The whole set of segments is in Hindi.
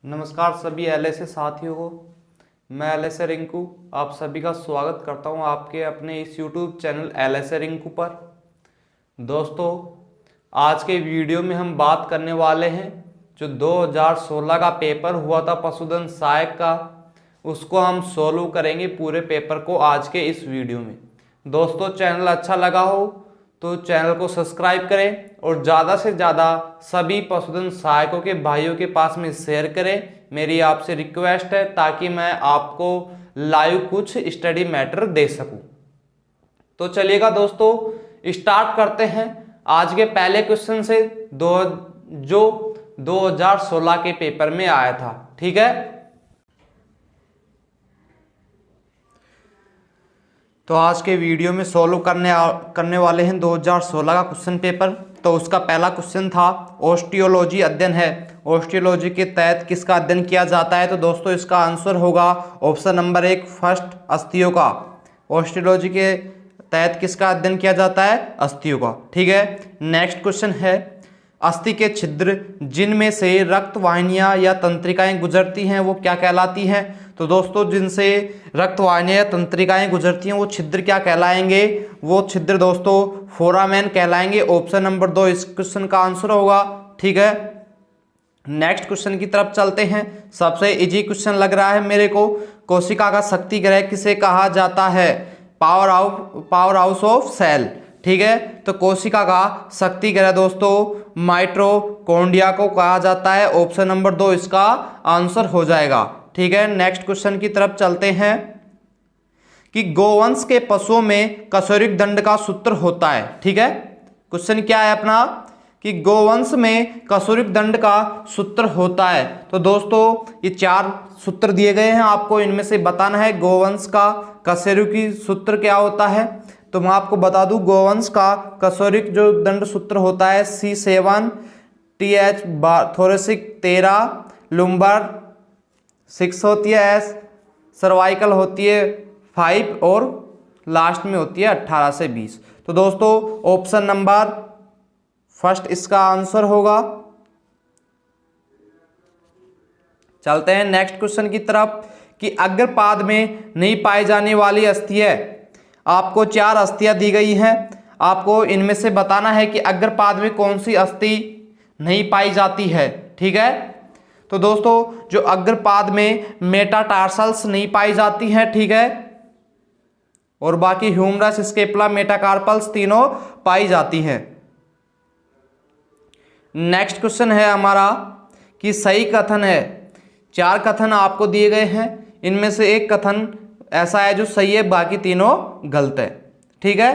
नमस्कार सभी एलएसए साथियों को। मैं एलएसए रिंकू आप सभी का स्वागत करता हूं आपके अपने इस यूट्यूब चैनल एलएसए रिंकू पर। दोस्तों, आज के वीडियो में हम बात करने वाले हैं जो 2016 का पेपर हुआ था पशुधन सहायक का, उसको हम सोल्व करेंगे पूरे पेपर को आज के इस वीडियो में। दोस्तों, चैनल अच्छा लगा हो तो चैनल को सब्सक्राइब करें और ज़्यादा से ज़्यादा सभी पशुधन सहायकों के भाइयों के पास में शेयर करें। मेरी आपसे रिक्वेस्ट है ताकि मैं आपको लाइव कुछ स्टडी मैटर दे सकूं। तो चलिएगा दोस्तों, स्टार्ट करते हैं आज के पहले क्वेश्चन से जो 2016 के पेपर में आया था। ठीक है, तो आज के वीडियो में सोल्व करने वाले हैं 2016 का क्वेश्चन पेपर। तो उसका पहला क्वेश्चन था ओस्टियोलॉजी अध्ययन है। ओस्टियोलॉजी के तहत किसका अध्ययन किया जाता है? तो दोस्तों इसका आंसर होगा ऑप्शन नंबर 1 फर्स्ट अस्थियों का। ओस्टियोलॉजी के तहत किसका अध्ययन किया जाता है? अस्थियों का। ठीक है, नेक्स्ट क्वेश्चन है अस्थि के छिद्र जिनमें से रक्त वाहिनियां या तंत्रिकाएं गुजरती हैं वो क्या कहलाती हैं? तो दोस्तों जिनसे रक्त वाहिनियां या तंत्रिकाएं गुजरती हैं वो छिद्र क्या कहलाएंगे? वो छिद्र दोस्तों फोरामेन कहलाएंगे। ऑप्शन नंबर 2 इस क्वेश्चन का आंसर होगा। ठीक है, नेक्स्ट क्वेश्चन की तरफ चलते हैं। सबसे इजी क्वेश्चन लग रहा है मेरे को। कोशिका का शक्ति ग्रह किसे कहा जाता है? Power house of cell. ठीक है, तो कोशिका का शक्ति ग्रह दोस्तों माइटोकॉन्ड्रिया को कहा जाता है। ऑप्शन नंबर 2 इसका आंसर हो जाएगा। ठीक है, नेक्स्ट क्वेश्चन की तरफ चलते हैं कि गोवंश के पशुओं में कशोरिक दंड का सूत्र होता है। ठीक है, क्वेश्चन क्या है अपना कि गोवंश में कशोरिक दंड का सूत्र होता है। तो दोस्तों ये 4 सूत्र दिए गए हैं, आपको इनमें से बताना है गोवंश का कशोरिक सूत्र क्या होता है। तो मैं आपको बता दूं गोवंश का कशोरिक जो दंड सूत्र होता है C7 TH थोरेसिक 13 लुम्बर 6 होती है, S सर्वाइकल होती है 5 और लास्ट में होती है 18 से 20। तो दोस्तों ऑप्शन नंबर फर्स्ट इसका आंसर होगा। चलते हैं नेक्स्ट क्वेश्चन की तरफ कि अग्रपाद में नहीं पाई जाने वाली अस्थि है। आपको 4 अस्थियां दी गई हैं, आपको इनमें से बताना है कि अग्रपाद में कौन सी अस्थि नहीं पाई जाती है। ठीक है, तो दोस्तों जो अग्रपाद में मेटाटार्सल्स नहीं पाई जाती हैं। ठीक है, और बाकी ह्यूमरस स्केपुला मेटाकार्पल्स तीनों पाई जाती हैं। नेक्स्ट क्वेश्चन है हमारा कि सही कथन है। 4 कथन आपको दिए गए हैं, इनमें से एक कथन ऐसा है जो सही है, बाकी तीनों गलत है। ठीक है,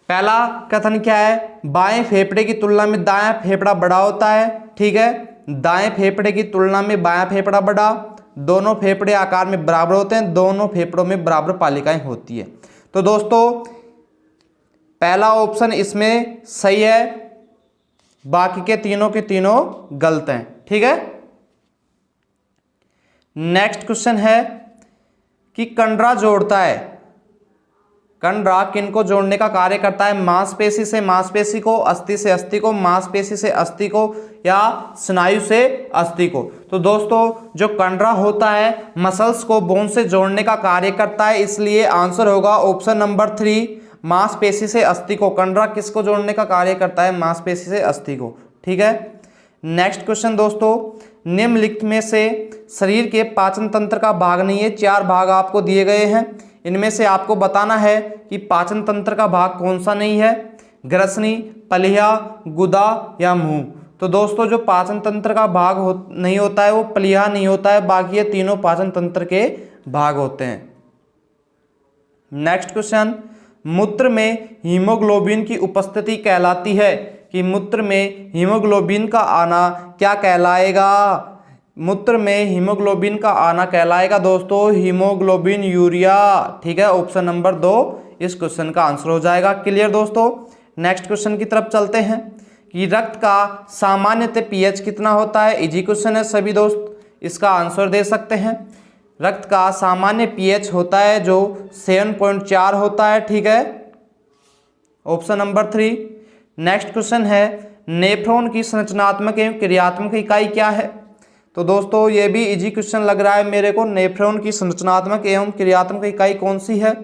पहला कथन क्या है? बाएं फेफड़े की तुलना में दायां फेफड़ा बड़ा होता है। ठीक है, दाएं फेफड़े की तुलना में बायां फेफड़ा बड़ा। दोनों फेफड़े आकार में बराबर होते हैं, दोनों फेफड़ों में बराबर पालिकाएं होती है। तो दोस्तों पहला ऑप्शन इसमें सही है, बाकी के तीनों गलत हैं। ठीक है, नेक्स्ट क्वेश्चन है कि कंडरा जोड़ता है। कंडरा किनको जोड़ने का कार्य करता है? मांसपेशी से मांसपेशी को, अस्थि से अस्थि को, मांसपेशी से अस्थि को या स्नायु से अस्थि को। तो दोस्तों जो कंडरा होता है मसल्स को बोन से जोड़ने का कार्य करता है, इसलिए आंसर होगा ऑप्शन नंबर 3 मांसपेशी से अस्थि को। कंडरा किसको जोड़ने का कार्य करता है? मांसपेशी से अस्थि को। ठीक है, नेक्स्ट क्वेश्चन दोस्तों निम्नलिखित में से शरीर के पाचन तंत्र का भाग नहीं है। 4 भाग आपको दिए गए हैं, इनमें से आपको बताना है कि पाचन तंत्र का भाग कौन सा नहीं है? ग्रसनी, पलिया, गुदा या मुंह। तो दोस्तों जो पाचन तंत्र का भाग नहीं होता है वो पलिया नहीं होता है, बाकी ये तीनों पाचन तंत्र के भाग होते हैं। नेक्स्ट क्वेश्चन मूत्र में हीमोग्लोबिन की उपस्थिति कहलाती है कि मूत्र में हीमोग्लोबिन का आना क्या कहलाएगा? मूत्र में हीमोग्लोबिन का आना कहलाएगा दोस्तों हीमोग्लोबिन यूरिया। ठीक है, ऑप्शन नंबर 2 इस क्वेश्चन का आंसर हो जाएगा। क्लियर दोस्तों, नेक्स्ट क्वेश्चन की तरफ चलते हैं कि रक्त का सामान्यतः पीएच कितना होता है? इजी क्वेश्चन है, सभी दोस्त इसका आंसर दे सकते हैं। रक्त का सामान्य पीएच होता है जो 7.4 होता है। ठीक है, ऑप्शन नंबर 3। नेक्स्ट क्वेश्चन है नेफ्रॉन की संरचनात्मक एवं क्रियात्मक इकाई क्या है? तो दोस्तों ये भी इजी क्वेश्चन लग रहा है मेरे को। नेफ्रॉन की संरचनात्मक एवं क्रियात्मक इकाई कौन सी है?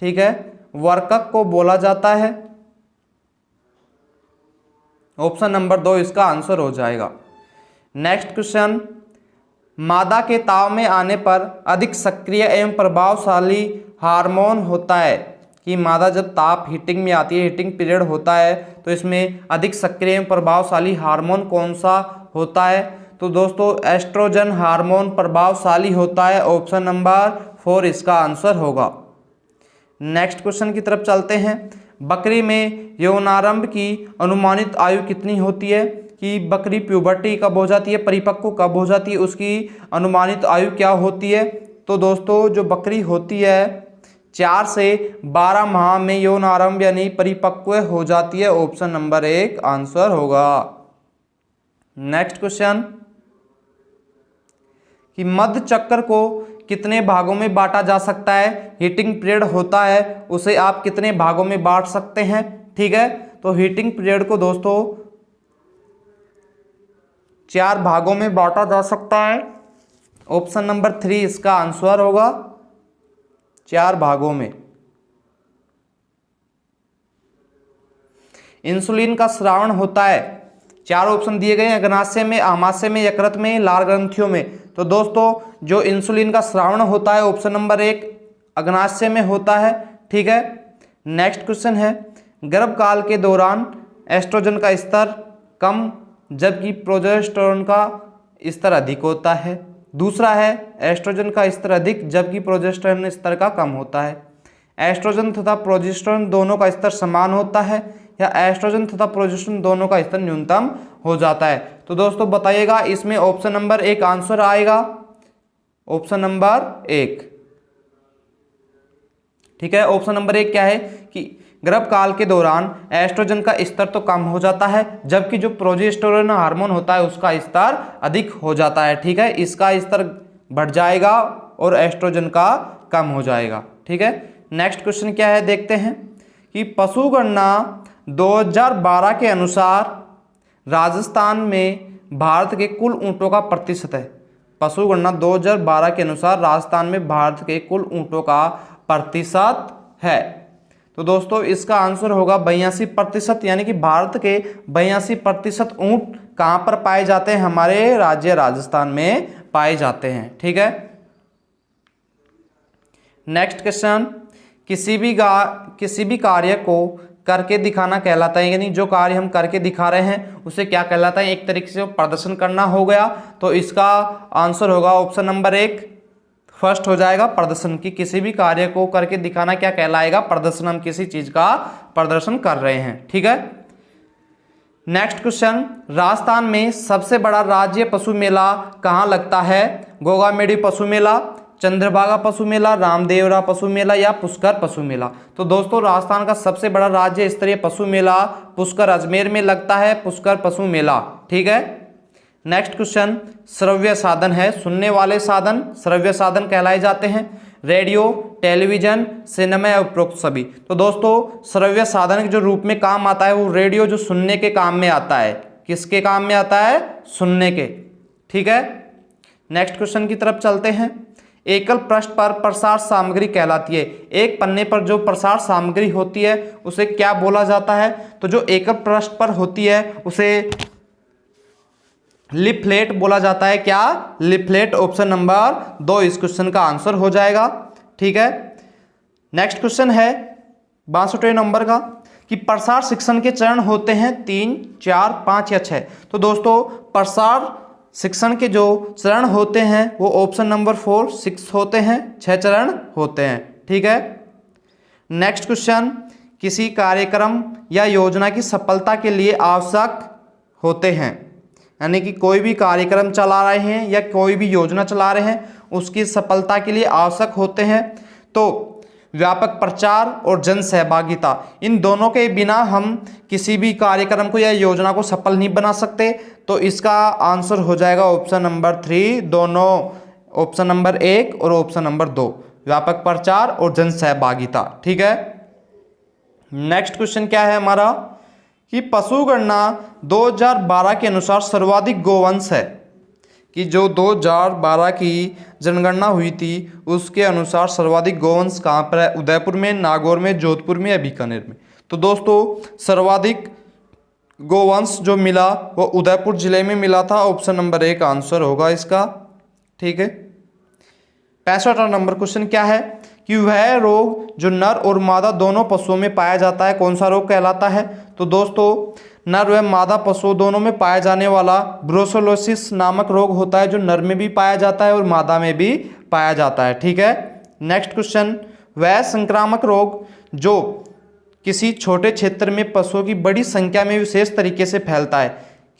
ठीक है, वर्कक को बोला जाता है। ऑप्शन नंबर 2 इसका आंसर हो जाएगा। नेक्स्ट क्वेश्चन, मादा के ताव में आने पर अधिक सक्रिय एवं प्रभावशाली हार्मोन होता है कि मादा जब ताप हीटिंग में आती है, हीटिंग पीरियड होता है, तो इसमें अधिक सक्रिय एवं प्रभावशाली हार्मोन कौन सा होता है? तो दोस्तों एस्ट्रोजन हार्मोन प्रभावशाली होता है। ऑप्शन नंबर 4 इसका आंसर होगा। नेक्स्ट क्वेश्चन की तरफ चलते हैं। बकरी में यौनारंभ की अनुमानित आयु कितनी होती है? कि बकरी प्यूबर्टी कब हो जाती है, परिपक्व कब हो जाती है, उसकी अनुमानित आयु क्या होती है? तो दोस्तों जो बकरी होती है 4 से 12 माह में यौनारंभ यानी परिपक्व हो जाती है। ऑप्शन नंबर 1 आंसर होगा। नेक्स्ट क्वेश्चन, कि मध्य चक्र को कितने भागों में बांटा जा सकता है? हीटिंग पीरियड होता है, उसे आप कितने भागों में बांट सकते हैं? ठीक है, तो हीटिंग पीरियड को दोस्तों 4 भागों में बांटा जा सकता है। ऑप्शन नंबर 3 इसका आंसर होगा, 4 भागों में। इंसुलिन का स्रावण होता है, 4 ऑप्शन दिए गए हैं, अग्नाशय में, आमाशय में, यकृत में, लाल ग्रंथियों में। तो दोस्तों जो इंसुलिन का स्रावण होता है ऑप्शन नंबर 1 अग्नाशय में होता है। ठीक है, नेक्स्ट क्वेश्चन है, गर्भकाल के दौरान एस्ट्रोजन का स्तर कम जबकि प्रोजेस्टेरोन का स्तर अधिक होता है। दूसरा है एस्ट्रोजन का स्तर अधिक जबकि प्रोजेस्टेरोन स्तर का कम होता है। एस्ट्रोजन तथा प्रोजेस्टेरोन दोनों का स्तर समान होता है या एस्ट्रोजन तथा प्रोजेस्टेरोन दोनों का स्तर न्यूनतम हो जाता है? तो दोस्तों बताइएगा, इसमें ऑप्शन नंबर 1 आंसर आएगा, ऑप्शन नंबर 1। ठीक है, ऑप्शन नंबर 1 क्या है कि गर्भकाल के दौरान एस्ट्रोजन का स्तर तो कम हो जाता है जबकि जो प्रोजेस्टेरोन हार्मोन होता है उसका स्तर अधिक हो जाता है। ठीक है, इसका स्तर बढ़ जाएगा और एस्ट्रोजन का कम हो जाएगा। ठीक है, नेक्स्ट क्वेश्चन क्या है देखते हैं कि पशु गणना 2012 के अनुसार राजस्थान में भारत के कुल ऊंटों का प्रतिशत है। पशु गणना 2012 के अनुसार राजस्थान में भारत के कुल ऊंटों का प्रतिशत है। तो दोस्तों इसका आंसर होगा 82%, यानी कि भारत के 82% ऊंट कहाँ पर पाए जाते हैं? हमारे राज्य राजस्थान में पाए जाते हैं। ठीक है, नेक्स्ट क्वेश्चन, किसी भी कार्य को करके दिखाना कहलाता है, यानी जो कार्य हम करके दिखा रहे हैं उसे क्या कहलाता है? एक तरीके से प्रदर्शन करना हो गया। तो इसका आंसर होगा ऑप्शन नंबर 1 फर्स्ट हो जाएगा, प्रदर्शन। की किसी भी कार्य को करके दिखाना क्या कहलाएगा? प्रदर्शन। हम किसी चीज का प्रदर्शन कर रहे हैं। ठीक है, नेक्स्ट क्वेश्चन, राजस्थान में सबसे बड़ा राज्य पशु मेला कहाँ लगता है? गोगामेडी पशु मेला, चंद्रभागा पशु मेला, रामदेवरा पशु मेला या पुष्कर पशु मेला? तो दोस्तों राजस्थान का सबसे बड़ा राज्य स्तरीय पशु मेला पुष्कर अजमेर में लगता है, पुष्कर पशु मेला। ठीक है, नेक्स्ट क्वेश्चन, श्रव्य साधन है, सुनने वाले साधन श्रव्य साधन कहलाए जाते हैं। रेडियो, टेलीविजन, सिनेमा या उपरोक्त सभी? तो दोस्तों श्रव्य साधन के जो रूप में काम आता है वो रेडियो जो सुनने के काम में आता है। किसके काम में आता है? सुनने के। ठीक है, नेक्स्ट क्वेश्चन की तरफ चलते हैं। एकल पृष्ठ पर प्रसार सामग्री कहलाती है। एक पन्ने पर जो प्रसार सामग्री होती है उसे क्या बोला जाता है? तो जो एकल पृष्ठ पर होती है उसे लिफलेट बोला जाता है। क्या? लिफलेट। ऑप्शन नंबर 2 इस क्वेश्चन का आंसर हो जाएगा। ठीक है, नेक्स्ट क्वेश्चन है 62वें नंबर का कि प्रसार शिक्षण के चरण होते हैं 3, 4, 5 या 6। तो दोस्तों प्रसार शिक्षण के जो चरण होते हैं वो ऑप्शन नंबर 4, 6 होते हैं, 6 चरण होते हैं। ठीक है, नेक्स्ट क्वेश्चन, किसी कार्यक्रम या योजना की सफलता के लिए आवश्यक होते हैं, यानी कि कोई भी कार्यक्रम चला रहे हैं या कोई भी योजना चला रहे हैं उसकी सफलता के लिए आवश्यक होते हैं तो व्यापक प्रचार और जन सहभागिता, इन दोनों के बिना हम किसी भी कार्यक्रम को या योजना को सफल नहीं बना सकते। तो इसका आंसर हो जाएगा ऑप्शन नंबर 3, दोनों, ऑप्शन नंबर 1 और ऑप्शन नंबर 2, व्यापक प्रचार और जन सहभागिता। ठीक है, नेक्स्ट क्वेश्चन क्या है हमारा कि पशु गणना 2012 के अनुसार सर्वाधिक गोवंश है, कि जो 2012 की जनगणना हुई थी उसके अनुसार सर्वाधिक गोवंश कहाँ पर है? उदयपुर में, नागौर में, जोधपुर में या बीकानेर में। तो दोस्तों सर्वाधिक गोवंश जो मिला वो उदयपुर जिले में मिला था। ऑप्शन नंबर 1 आंसर होगा इसका। ठीक है। 65वां नंबर क्वेश्चन क्या है कि वह रोग जो नर और मादा दोनों पशुओं में पाया जाता है कौन सा रोग कहलाता है? तो दोस्तों नर व मादा पशुओं दोनों में पाया जाने वाला ब्रुसेलोसिस नामक रोग होता है, जो नर में भी पाया जाता है और मादा में भी पाया जाता है। ठीक है। नेक्स्ट क्वेश्चन, वह संक्रामक रोग जो किसी छोटे क्षेत्र में पशुओं की बड़ी संख्या में विशेष तरीके से फैलता है,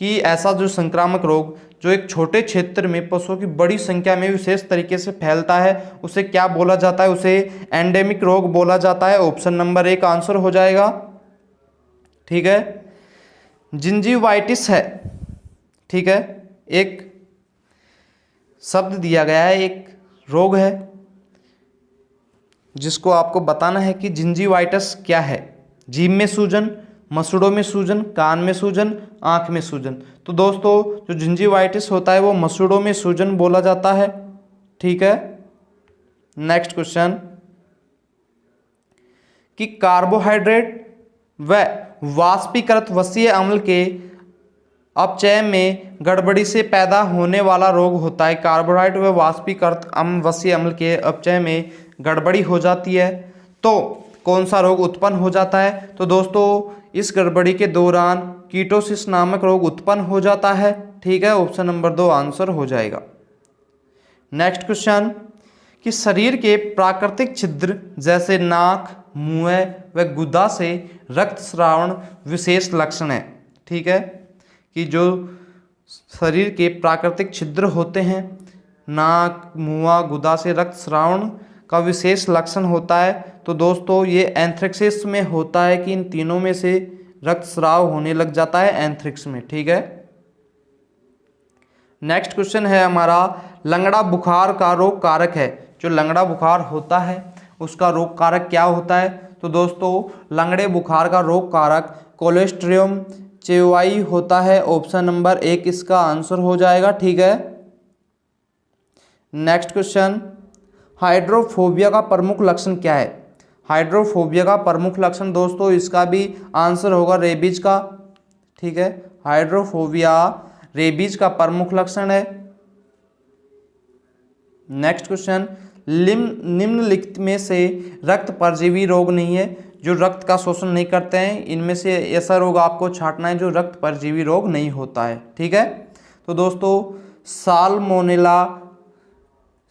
कि ऐसा जो संक्रामक रोग जो एक छोटे क्षेत्र में पशुओं की बड़ी संख्या में विशेष तरीके से फैलता है उसे क्या बोला जाता है? उसे एंडेमिक रोग बोला जाता है। ऑप्शन नंबर 1 आंसर हो जाएगा। ठीक है। जिंजीवाइटिस है। ठीक है। एक शब्द दिया गया है, एक रोग है जिसको आपको बताना है कि जिंजीवाइटिस क्या है। जीभ में सूजन, मसूड़ों में सूजन, कान में सूजन, आंख में सूजन। तो दोस्तों जो जिंजीवाइटिस होता है वो मसूड़ों में सूजन बोला जाता है। ठीक है। नेक्स्ट क्वेश्चन, कि कार्बोहाइड्रेट व वाष्पीकृत वसीय अम्ल के अपचय में गड़बड़ी से पैदा होने वाला रोग होता है। कार्बोहाइड्रेट व वाष्पीकृत वसीय अम्ल के अपचय में गड़बड़ी हो जाती है तो कौन सा रोग उत्पन्न हो जाता है? तो दोस्तों इस गड़बड़ी के दौरान कीटोसिस नामक रोग उत्पन्न हो जाता है। ठीक है। ऑप्शन नंबर 2 आंसर हो जाएगा। नेक्स्ट क्वेश्चन, कि शरीर के प्राकृतिक छिद्र जैसे नाक, मुंह व गुदा से रक्तस्राव विशेष लक्षण है। ठीक है। कि जो शरीर के प्राकृतिक छिद्र होते हैं, नाक, मुंह, गुदा से रक्तस्राव का विशेष लक्षण होता है। तो दोस्तों ये एंथ्रेक्सिस में होता है कि इन तीनों में से रक्तस्राव होने लग जाता है एंथ्रिक्स में। ठीक है। नेक्स्ट क्वेश्चन है हमारा, लंगड़ा बुखार का रोग कारक है। जो लंगड़ा बुखार होता है उसका रोग कारक क्या होता है? तो दोस्तों लंगड़े बुखार का रोग कारक कोलेस्ट्रियम चेवाई होता है। ऑप्शन नंबर 1 इसका आंसर हो जाएगा। ठीक है। नेक्स्ट क्वेश्चन, हाइड्रोफोबिया का प्रमुख लक्षण क्या है? हाइड्रोफोबिया का प्रमुख लक्षण दोस्तों इसका भी आंसर होगा रेबीज का। ठीक है। हाइड्रोफोबिया रेबीज का प्रमुख लक्षण है। नेक्स्ट क्वेश्चन, निम्नलिखित में से रक्त परजीवी रोग नहीं है जो रक्त का शोषण नहीं करते हैं। इनमें से ऐसा रोग आपको छांटना है जो रक्त परजीवी रोग नहीं होता है। ठीक है। तो दोस्तों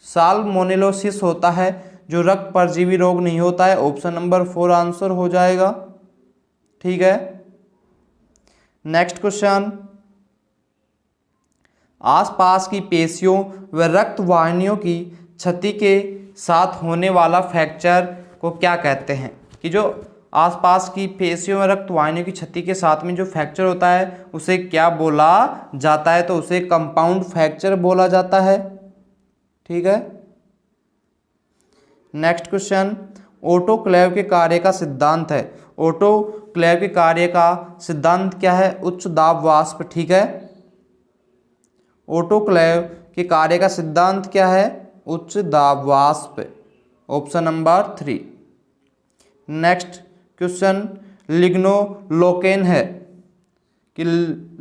साल्मोनेलोसिस होता है जो रक्त परजीवी रोग नहीं होता है। ऑप्शन नंबर 4 आंसर हो जाएगा। ठीक है। नेक्स्ट क्वेश्चन, आसपास की पेशियों व रक्त वाहिनियों की क्षति के साथ होने वाला फ्रैक्चर को क्या कहते हैं? कि जो आसपास की पेशियों व रक्त वाहिनियों की क्षति के साथ में जो फ्रैक्चर होता है उसे क्या बोला जाता है? तो उसे कंपाउंड फ्रैक्चर बोला जाता है। ठीक है। नेक्स्ट क्वेश्चन, ऑटोक्लेव के कार्य का सिद्धांत है। ऑटोक्लेव के कार्य का सिद्धांत क्या है? उच्च दाब वाष्प। ठीक है। ऑटोक्लेव के कार्य का सिद्धांत क्या है? उच्च दाब वाष्प। Option number 3। नेक्स्ट क्वेश्चन, लिग्नोलोकेन है कि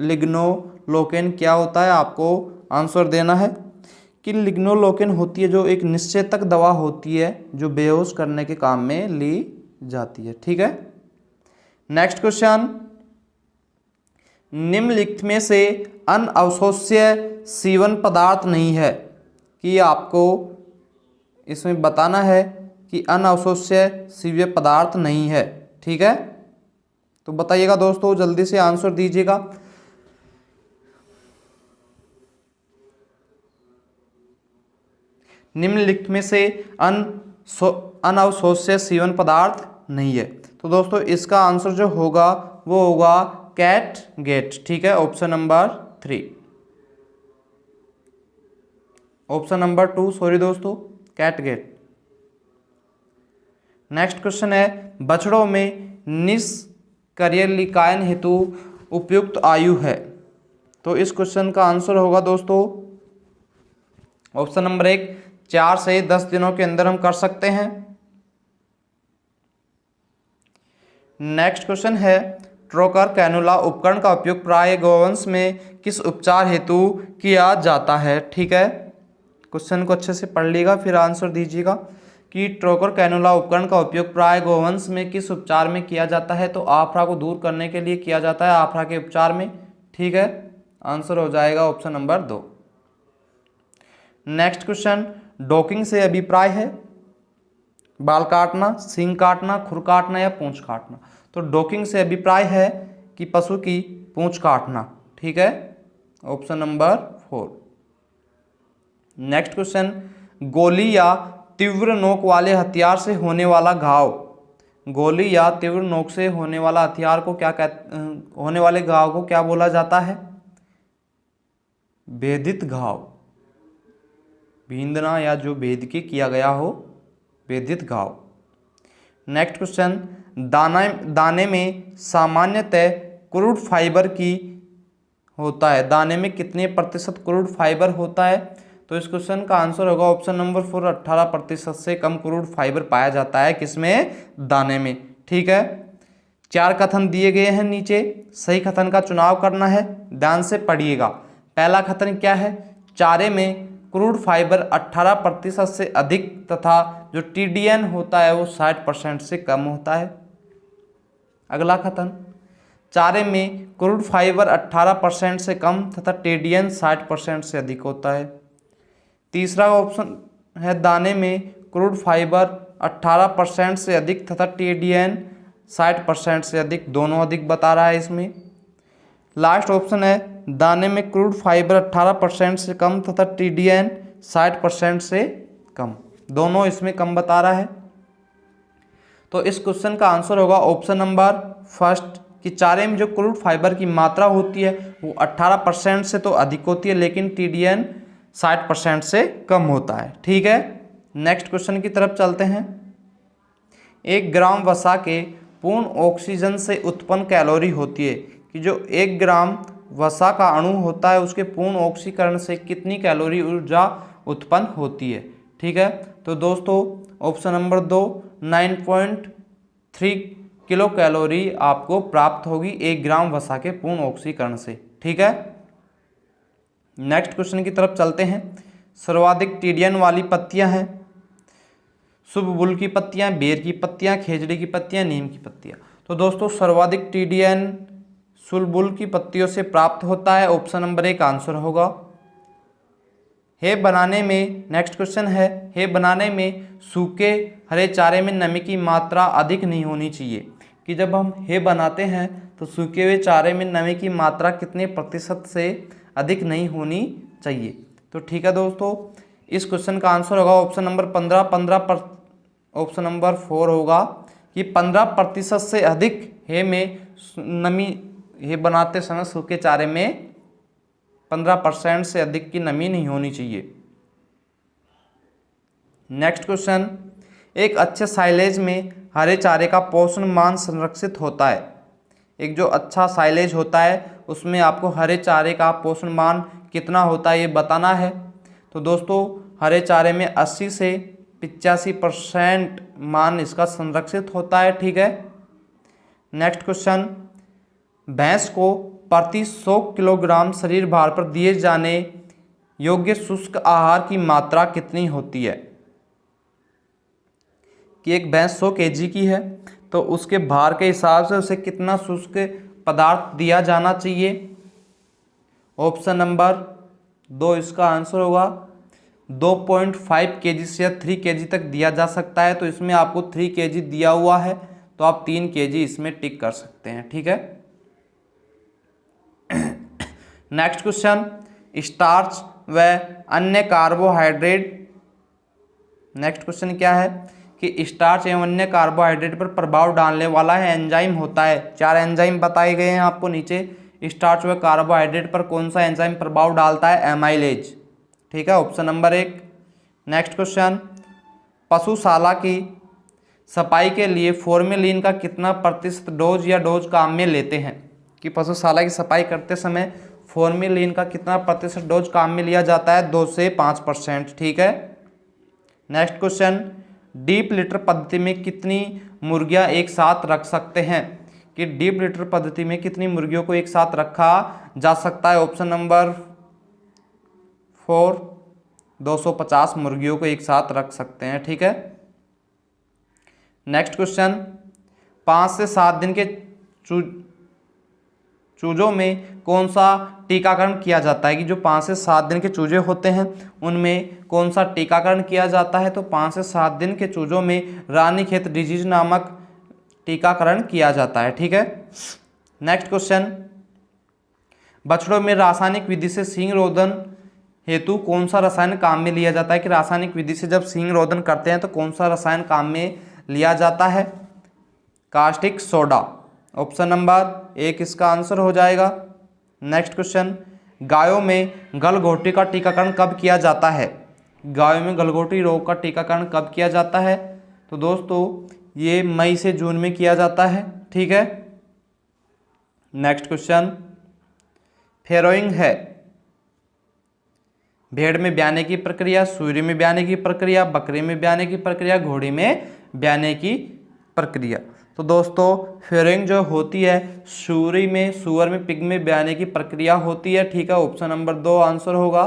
लिग्नोलोकेन क्या होता है? आपको आंसर देना है कि लिग्नोलोकेन होती है जो एक निश्चेतक दवा होती है जो बेहोश करने के काम में ली जाती है। ठीक है। नेक्स्ट क्वेश्चन, निम्नलिखित में से अनअवशोष्य सीवन पदार्थ नहीं है, कि आपको इसमें बताना है कि अनअवशोष्य सीव्य पदार्थ नहीं है। ठीक है। तो बताइएगा दोस्तों, जल्दी से आंसर दीजिएगा। निम्नलिखित में से अनअवशोष्य सीवन पदार्थ नहीं है। तो दोस्तों इसका आंसर जो होगा वो होगा कैटगेट। ठीक है। Option number 3, option number 2 sorry दोस्तों, कैटगेट। नेक्स्ट क्वेश्चन है, बछड़ों में करियर लिकायन हेतु उपयुक्त आयु है? तो इस क्वेश्चन का आंसर होगा दोस्तों ऑप्शन नंबर 1, 4 से 10 दिनों के अंदर हम कर सकते हैं। नेक्स्ट क्वेश्चन है, ट्रोकर कैनुला उपकरण का उपयोग प्राय गोवंश में किस उपचार हेतु किया जाता है? ठीक है, क्वेश्चन को अच्छे से पढ़ लीजिएगा फिर आंसर दीजिएगा कि ट्रोकर कैनुला उपकरण का उपयोग प्राय गोवंश में किस उपचार में किया जाता है? तो आफरा को दूर करने के लिए किया जाता है, आफरा के उपचार में। ठीक है, आंसर हो जाएगा option number 2। Next question, docking से अभिप्राय है बाल काटना, सींग काटना, खुर काटना या पूंछ काटना? तो डॉकिंग से अभिप्राय है कि पशु की पूंछ काटना। ठीक है, ऑप्शन नंबर 4। नेक्स्ट क्वेश्चन, गोली या तीव्र नोक वाले हथियार से होने वाला घाव, गोली या तीव्र नोक से होने वाला हथियार को क्या होने वाले घाव को क्या बोला जाता है? भेदित घाव, बींदना या जो भेद के किया गया हो, भेदित घाव। नेक्स्ट क्वेश्चन, दाने में सामान्यतः क्रूड फाइबर की होता है, दाने में कितने प्रतिशत क्रूड फाइबर होता है? तो इस क्वेश्चन का आंसर होगा ऑप्शन नंबर 4, 18% से कम क्रूड फाइबर पाया जाता है किसमें? दाने में। ठीक है, 4 कथन दिए गए हैं नीचे, सही कथन का चुनाव करना है, ध्यान से पढ़िएगा। पहला कथन क्या है? चारे में क्रूड फाइबर 18% से अधिक तथा जो TDN होता है वो 60% से कम होता है। अगला कथन, चारे में क्रूड फाइबर 18% से कम तथा TDN 60% से अधिक होता है। तीसरा ऑप्शन है, दाने में क्रूड फाइबर 18% से अधिक तथा TDN 60% से अधिक, दोनों अधिक बता रहा है इसमें। लास्ट ऑप्शन है, दाने में क्रूड फाइबर 18% से कम तथा TDN 60% से कम, दोनों इसमें कम बता रहा है। तो इस क्वेश्चन का आंसर होगा ऑप्शन नंबर 1 कि चारे में जो क्रूड फाइबर की मात्रा होती है वो 18% से तो अधिक होती है, लेकिन TDN 60% से कम होता है। ठीक है, नेक्स्ट क्वेश्चन की तरफ चलते हैं। 1 ग्राम वसा के पूर्ण ऑक्सीजन से उत्पन्न कैलोरी होती है कि जो 1 ग्राम वसा का अणु होता है उसके पूर्ण ऑक्सीकरण से कितनी कैलोरी ऊर्जा उत्पन्न होती है? ठीक है, तो दोस्तों ऑप्शन नंबर 2, 9.3 किलो कैलोरी आपको प्राप्त होगी 1 ग्राम वसा के पूर्ण ऑक्सीकरण से। ठीक है, नेक्स्ट क्वेश्चन की तरफ चलते हैं। सर्वाधिक TDN वाली पत्तियां हैं शुभ बुल की पत्तियां, बेर की पत्तियां, खेजड़ी की पत्तियां, नीम की पत्तियां। तो दोस्तों सर्वाधिक TDN सुलबुल की पत्तियों से प्राप्त होता है, ऑप्शन नंबर 1 आंसर होगा। हे बनाने में, नेक्स्ट क्वेश्चन है, हे बनाने में सूखे हरे चारे में नमी की मात्रा अधिक नहीं होनी चाहिए कि जब हम हे बनाते हैं तो सूखे हुए चारे में नमी की मात्रा कितने प्रतिशत से अधिक नहीं होनी चाहिए? तो ठीक है दोस्तों, इस क्वेश्चन का आंसर होगा ऑप्शन नंबर 15, ऑप्शन नंबर 4 होगा कि 15% से अधिक हे में नमी, हे बनाते समय सूखे चारे में 15% से अधिक की नमी नहीं होनी चाहिए। नेक्स्ट क्वेश्चन, एक अच्छे साइलेज में हरे चारे का पोषण मान संरक्षित होता है। एक जो अच्छा साइलेज होता है उसमें आपको हरे चारे का पोषण मान कितना होता है ये बताना है। तो दोस्तों हरे चारे में 80 से 85% मान इसका संरक्षित होता है। ठीक है, नेक्स्ट क्वेश्चन, भैंस को प्रति 100 किलोग्राम शरीर भार पर दिए जाने योग्य शुष्क आहार की मात्रा कितनी होती है? कि एक भैंस 100 kg की है तो उसके भार के हिसाब से उसे कितना शुष्क पदार्थ दिया जाना चाहिए? ऑप्शन नंबर 2 इसका आंसर होगा 2.5 kg से 3 kg तक दिया जा सकता है। तो इसमें आपको 3 kg दिया हुआ है तो आप 3 kg इसमें टिक कर सकते हैं। ठीक है, नेक्स्ट क्वेश्चन, स्टार्च व अन्य कार्बोहाइड्रेट, नेक्स्ट क्वेश्चन क्या है कि स्टार्च एवं अन्य कार्बोहाइड्रेट पर प्रभाव डालने वाला है एंजाइम होता है। 4 एंजाइम बताए गए हैं आपको नीचे। स्टार्च व कार्बोहाइड्रेट पर कौन सा एंजाइम प्रभाव डालता है? एमाइलेज। ठीक है, ऑप्शन नंबर 1। नेक्स्ट क्वेश्चन, पशुशाला की सफाई के लिए फॉर्मेलिन का कितना प्रतिशत डोज या डोज काम में लेते हैं, कि पशुशाला की सफाई करते समय फॉर्मेलिन का कितना प्रतिशत डोज काम में लिया जाता है, 2 से 5%। ठीक है। नेक्स्ट क्वेश्चन, डीप लिटर पद्धति में कितनी मुर्गियां एक साथ रख सकते हैं, कि डीप लिटर पद्धति में कितनी मुर्गियों को एक साथ रखा जा सकता है। ऑप्शन नंबर 4, 250 मुर्गियों को एक साथ रख सकते हैं। ठीक है। नेक्स्ट क्वेश्चन, 5 से 7 दिन के चूजों में कौन सा टीकाकरण किया जाता है, कि जो 5 से 7 दिन के चूजे होते हैं उनमें कौन सा टीकाकरण किया जाता है। तो 5 से 7 दिन के चूजों में रानीखेत डिजीज नामक टीकाकरण किया जाता है। ठीक है। नेक्स्ट क्वेश्चन, बछड़ों में रासायनिक विधि से सींग रोधन हेतु कौन सा रसायन काम में लिया जाता है, कि रासायनिक विधि से जब सींग रोधन करते हैं तो कौन सा रसायन काम में लिया जाता है, कास्टिक सोडा। ऑप्शन नंबर 1 इसका आंसर हो जाएगा। नेक्स्ट क्वेश्चन, गायों में गलघोंटू का टीकाकरण कब किया जाता है, गायों में गलघोंटू रोग का टीकाकरण कब किया जाता है। तो दोस्तों ये मई से जून में किया जाता है। ठीक है। नेक्स्ट क्वेश्चन, फेरोइंग है भेड़ में ब्याने की प्रक्रिया, सूरी में ब्याने की प्रक्रिया, बकरी में ब्याने की प्रक्रिया, घोड़ी में ब्याने की प्रक्रिया। तो दोस्तों फेरोइंग जो होती है सूरी में, सूअर में, पिग में ब्याने की प्रक्रिया होती है। ठीक है। ऑप्शन नंबर 2 आंसर होगा।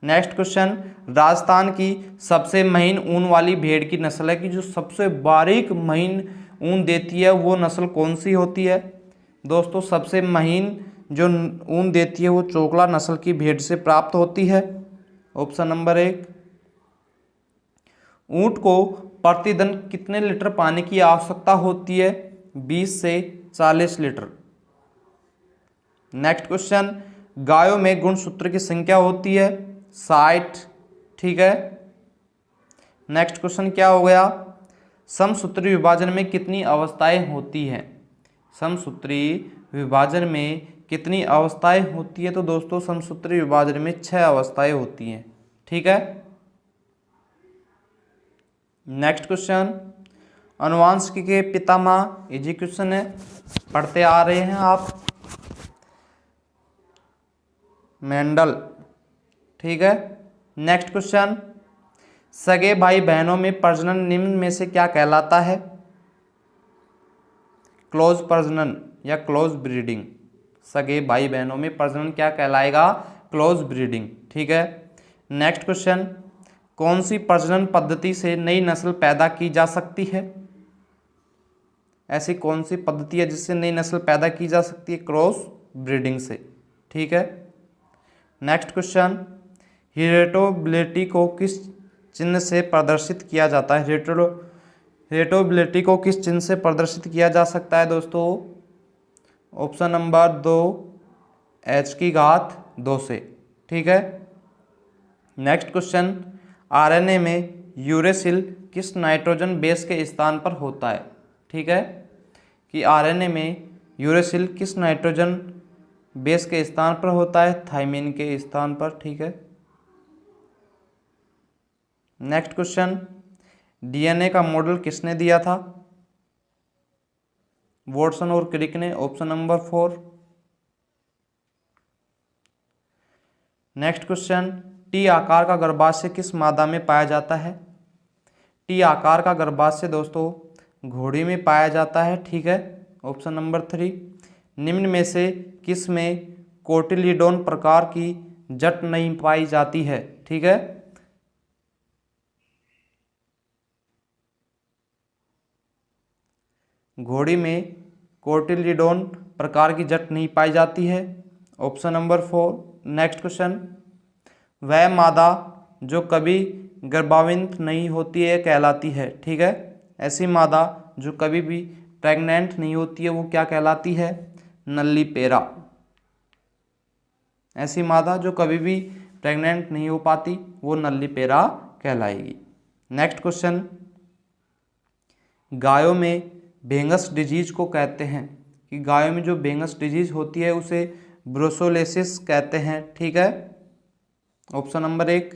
नेक्स्ट क्वेश्चन, राजस्थान की सबसे महीन ऊन वाली भेड़ की नस्ल है, कि जो सबसे बारीक महीन ऊन देती है वो नस्ल कौन सी होती है। दोस्तों सबसे महीन जो ऊन देती है वो चोकला नस्ल की भेड़ से प्राप्त होती है। Option number 1। ऊंट को प्रतिदिन कितने लीटर पानी की आवश्यकता होती है, 20 से 40 लीटर। नेक्स्ट क्वेश्चन, गायों में गुणसूत्र की संख्या होती है 60। ठीक है। नेक्स्ट क्वेश्चन क्या हो गया, समसूत्री विभाजन में कितनी अवस्थाएं होती हैं, समसूत्री विभाजन में कितनी अवस्थाएं होती है। तो दोस्तों समसूत्री विभाजन में 6 अवस्थाएं होती हैं। ठीक है। नेक्स्ट क्वेश्चन, अनुवांशिकी के पितामह, इजी क्वेश्चन है, पढ़ते आ रहे हैं आप, मेंडल। ठीक है। नेक्स्ट क्वेश्चन, सगे भाई बहनों में प्रजनन निम्न में से क्या कहलाता है, क्लोज प्रजनन या क्लोज ब्रीडिंग। सगे भाई बहनों में प्रजनन क्या कहलाएगा, क्लोज ब्रीडिंग। ठीक है। नेक्स्ट क्वेश्चन, कौन सी प्रजनन पद्धति से नई नस्ल पैदा की जा सकती है, ऐसी कौन सी पद्धति है जिससे नई नस्ल पैदा की जा सकती है, क्रॉस ब्रीडिंग से। ठीक है। नेक्स्ट क्वेश्चन, हेरिटोबिलिटी को किस चिन्ह से प्रदर्शित किया जाता है, हेरिटोबिलिटी को किस चिन्ह से प्रदर्शित किया जा सकता है दोस्तों। ऑप्शन नंबर 2 H⁻² से। ठीक है। नेक्स्ट क्वेश्चन, आरएनए में यूरेसिल किस नाइट्रोजन बेस के स्थान पर होता है। ठीक है, कि आरएनए में यूरेसिल किस नाइट्रोजन बेस के स्थान पर होता है, थाइमिन के स्थान पर। ठीक है। नेक्स्ट क्वेश्चन, डीएनए का मॉडल किसने दिया था, वॉटसन और क्रिक ने। Option number 4। Next question, T आकार का गर्भाशय किस मादा में पाया जाता है, टी आकार का गर्भाशय दोस्तों घोड़ी में पाया जाता है। ठीक है। Option number 3। निम्न में से किस में कोटिलीडोन प्रकार की जट नहीं पाई जाती है। ठीक है। घोड़ी में कोटिलीडोन प्रकार की जट नहीं पाई जाती है। Option number 4। नेक्स्ट क्वेश्चन, वह मादा जो कभी गर्भावित नहीं होती है कहलाती है। ठीक है। ऐसी मादा जो कभी भी प्रेग्नेंट नहीं होती है वो क्या कहलाती है, नल्लीपेरा। ऐसी मादा जो कभी भी प्रेग्नेंट नहीं हो पाती वो नल्लीपेरा कहलाएगी। नेक्स्ट क्वेश्चन, गायों में भेंगस डिजीज को कहते हैं, कि गायों में जो भेंगस डिजीज होती है उसे ब्रुसेलोसिस कहते हैं। ठीक है। Option number 1।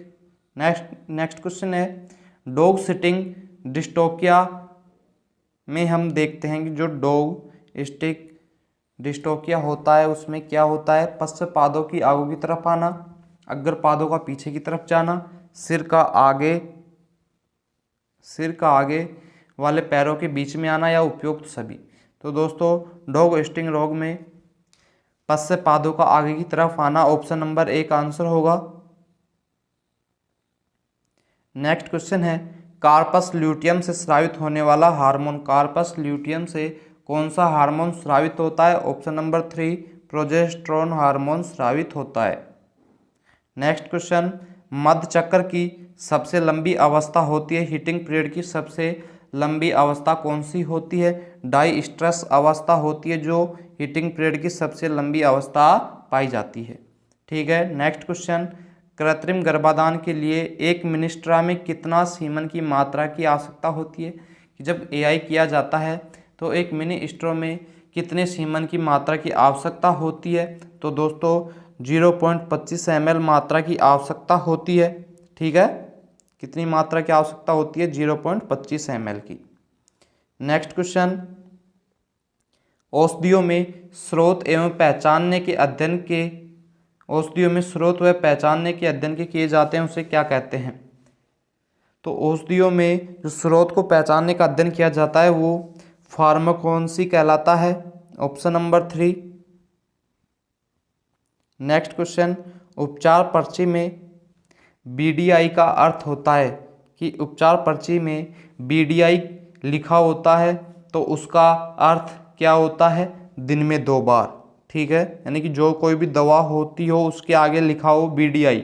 नेक्स्ट क्वेश्चन है, डॉग सिटिंग डिस्टोपिया में हम देखते हैं कि जो डोगस्टिक डिस्टोपिया होता है उसमें क्या होता है, पश्च पादों की आगे की तरफ आना, अग्र पादों का पीछे की तरफ जाना, सिर का आगे वाले पैरों के बीच में आना या उपयुक्त सभी। तो दोस्तों डोगस्टिक रोग में पश्च पादों का आगे की तरफ आना ऑप्शन नंबर 1 आंसर होगा। नेक्स्ट क्वेश्चन है, कार्पस ल्यूटियम से स्रावित होने वाला हार्मोन, कार्पस ल्यूटियम से कौन सा हार्मोन स्रावित होता है, ऑप्शन नंबर 3 प्रोजेस्टेरोन हार्मोन स्रावित होता है। नेक्स्ट क्वेश्चन, मध्य चक्र की सबसे लंबी अवस्था होती है, हीटिंग पीरियड की सबसे लंबी अवस्था कौन सी होती है, डाई स्ट्रेस अवस्था होती है जो हीटिंग पीरियड की सबसे लंबी अवस्था पाई जाती है। ठीक है। नेक्स्ट क्वेश्चन, कृत्रिम गर्भाधान के लिए एक मिनिस्ट्रा में कितना सीमन की मात्रा की आवश्यकता होती है, कि जब एआई किया जाता है तो एक मिनी स्ट्रो में कितने सीमन की मात्रा की आवश्यकता होती है, तो दोस्तों 0.25 ml मात्रा की आवश्यकता होती है। ठीक है, कितनी मात्रा की आवश्यकता होती है, 0.25 ml की। नेक्स्ट क्वेश्चन, औषधियों में स्रोत एवं पहचानने के अध्ययन के औषधियों में स्रोत व पहचानने के अध्ययन के किए जाते हैं उसे क्या कहते हैं, तो औषधियों में जो स्रोत को पहचानने का अध्ययन किया जाता है वो फार्माकोन्सी कहलाता है, ऑप्शन नंबर 3। नेक्स्ट क्वेश्चन, उपचार पर्ची में बीडीआई का अर्थ होता है, कि उपचार पर्ची में बीडीआई लिखा होता है तो उसका अर्थ क्या होता है, दिन में 2 बार। ठीक है, यानी कि जो कोई भी दवा होती हो उसके आगे लिखा हो बीडीआई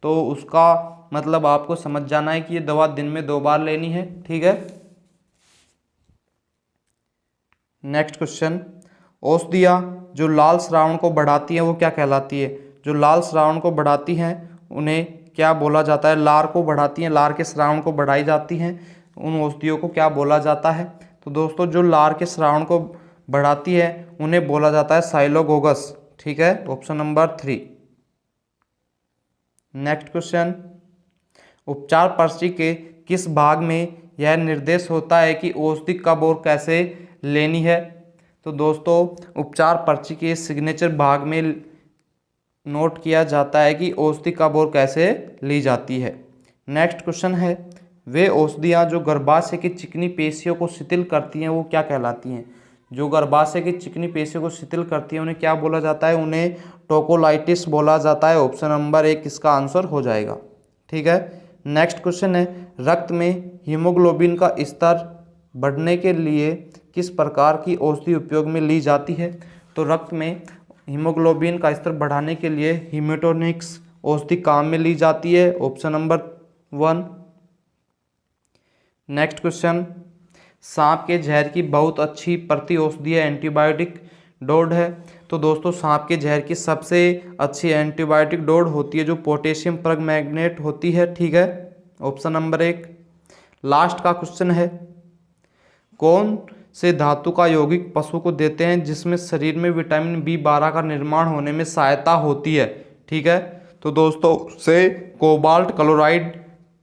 तो उसका मतलब आपको समझ जाना है कि ये दवा दिन में 2 बार लेनी है। ठीक है। नेक्स्ट क्वेश्चन, औषधियाँ जो लाल श्रावण को बढ़ाती हैं वो क्या कहलाती है, जो लाल श्रावण को बढ़ाती हैं उन्हें क्या बोला जाता है, लार को बढ़ाती हैं, लार के श्रावण को बढ़ाई जाती हैं, उन औषधियों को क्या बोला जाता है, तो दोस्तों जो लार के श्रावण को बढ़ाती है उन्हें बोला जाता है साइलोगोगस। ठीक है, ऑप्शन नंबर 3। नेक्स्ट क्वेश्चन, उपचार पर्ची के किस भाग में यह निर्देश होता है कि औषधि कब और कैसे लेनी है, तो दोस्तों उपचार पर्ची के सिग्नेचर भाग में नोट किया जाता है कि औषधि कब और कैसे ली जाती है। नेक्स्ट क्वेश्चन है, वे औषधियाँ जो गर्भाशय की चिकनी पेशियों को शिथिल करती हैं वो क्या कहलाती हैं, जो गर्भाशय की चिकनी पेशियों को शिथिल करती है उन्हें क्या बोला जाता है, उन्हें टोकोलाइटिस बोला जाता है, ऑप्शन नंबर 1 इसका आंसर हो जाएगा। ठीक है। नेक्स्ट क्वेश्चन है, रक्त में हीमोग्लोबिन का स्तर बढ़ने के लिए किस प्रकार की औषधि उपयोग में ली जाती है, तो रक्त में हीमोग्लोबिन का स्तर बढ़ाने के लिए हीमेटोनिक्स औषधि काम में ली जाती है, ऑप्शन नंबर 1। नेक्स्ट क्वेश्चन, सांप के जहर की बहुत अच्छी प्रति औषधि एंटीबायोटिक डोड है, तो दोस्तों सांप के जहर की सबसे अच्छी एंटीबायोटिक डोड होती है जो पोटेशियम परमैंगनेट होती है। ठीक है, ऑप्शन नंबर 1। लास्ट का क्वेश्चन है, कौन से धातु का यौगिक पशु को देते हैं जिसमें शरीर में विटामिन B12 का निर्माण होने में सहायता होती है। ठीक है, तो दोस्तों उसे कोबाल्ट क्लोराइड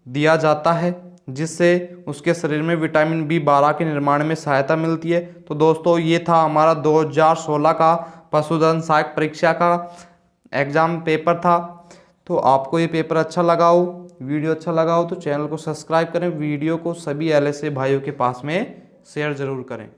दिया जाता है जिससे उसके शरीर में विटामिन B12 के निर्माण में सहायता मिलती है। तो दोस्तों ये था हमारा 2016 का पशुधन सहायक परीक्षा का एग्ज़ाम पेपर था। तो आपको ये पेपर अच्छा लगा हो, वीडियो अच्छा लगा हो तो चैनल को सब्सक्राइब करें, वीडियो को सभी LSA भाइयों के पास में शेयर ज़रूर करें।